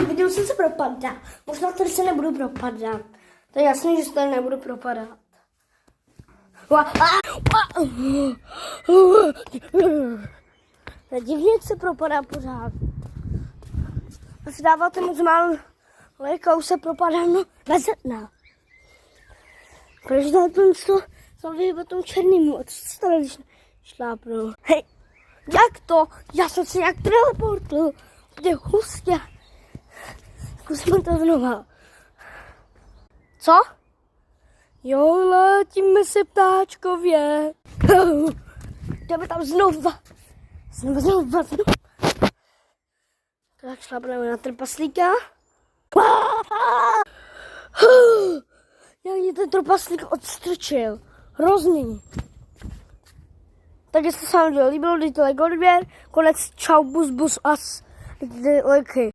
videu jsem se propadat. Možná tady se nebudu propadat. To je jasný, že se tady nebudu propadat. To je divně, jak se propadá pořád. Asi dáváte moc málo léka, už se propadá na zrna. Proč dát to vyhýbat tomu černému? A co se stane, když šlápnu? Hej, jak to? Já jsem se nějak teleportl. To je hustě. Zkusíme to znova. Co? Jo, letíme se ptáčkově. Jdeme tam znova. Znova. Tak šlápneme na trpaslíka. Jak mě ten trpaslík odstrčil. Hrozný. Tak jestli se vám líbilo, dejte like, odběr, konec, čau, bus, as, dejte lajky.